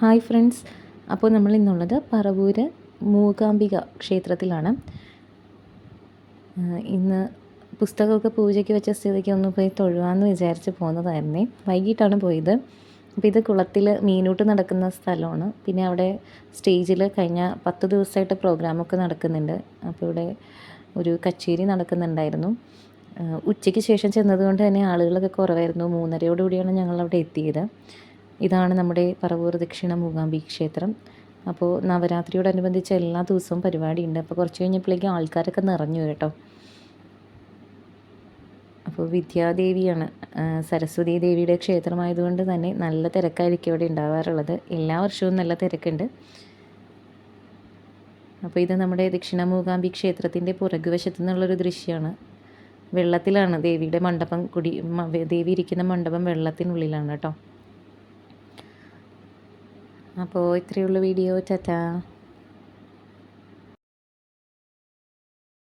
Hi friends, അപ്പോൾ നമ്മൾ ഇന്നുള്ളത് പറവൂര് മൂകാംബിക ക്ഷേത്രത്തിലാണ്. ഇന്ന് പുസ്തകമൊക്കെ പൂജയ്ക്ക് വെച്ച സ്ഥിതിക്ക് ഒന്ന് പോയി തൊഴുവാമെന്ന് വിചാരിച്ച് പോകുന്നതായിരുന്നേ. വൈകിട്ടാണ് പോയത്. അപ്പോൾ ഇത് കുളത്തിൽ മീനൂട്ട് നടക്കുന്ന സ്ഥലമാണ്. പിന്നെ അവിടെ സ്റ്റേജിൽ കഴിഞ്ഞ 10 ദിവസമായിട്ട് പ്രോഗ്രാമൊക്കെ നടക്കുന്നുണ്ട്. അപ്പോൾ ഇവിടെ ഒരു കച്ചേരി നടക്കുന്നുണ്ടായിരുന്നു. ഉച്ചയ്ക്ക് ശേഷം ചെന്നതുകൊണ്ട് തന്നെ ആളുകളൊക്കെ കുറവായിരുന്നു. 3:30 ഞങ്ങളവിടെ എത്തിയത്. ഇതാണ് നമ്മുടെ പറവൂർ ദക്ഷിണ മൂകാംബിക ക്ഷേത്രം. അപ്പോൾ നവരാത്രിയോടനുബന്ധിച്ച് എല്ലാ ദിവസവും പരിപാടിയുണ്ട്. അപ്പോൾ കുറച്ച് കഴിഞ്ഞപ്പോഴേക്കും ആൾക്കാരൊക്കെ നിറഞ്ഞു കേട്ടോ. അപ്പോൾ വിദ്യാദേവിയാണ്, സരസ്വതി ദേവിയുടെ ക്ഷേത്രമായതുകൊണ്ട് തന്നെ നല്ല തിരക്കായിരിക്കും ഇവിടെ ഉണ്ടാവാറുള്ളത്. എല്ലാ വർഷവും നല്ല തിരക്കുണ്ട്. അപ്പോൾ ഇത് നമ്മുടെ ദക്ഷിണ മൂകാംബിക ക്ഷേത്രത്തിൻ്റെ പുറകുവശത്തു നിന്നുള്ളൊരു ദൃശ്യമാണ്. വെള്ളത്തിലാണ് ദേവിയുടെ മണ്ഡപം, ദേവി ഇരിക്കുന്ന മണ്ഡപം വെള്ളത്തിനുള്ളിലാണ് കേട്ടോ. അപ്പോൾ ഇത്രയുള്ള വീഡിയോ. ടാറ്റാ.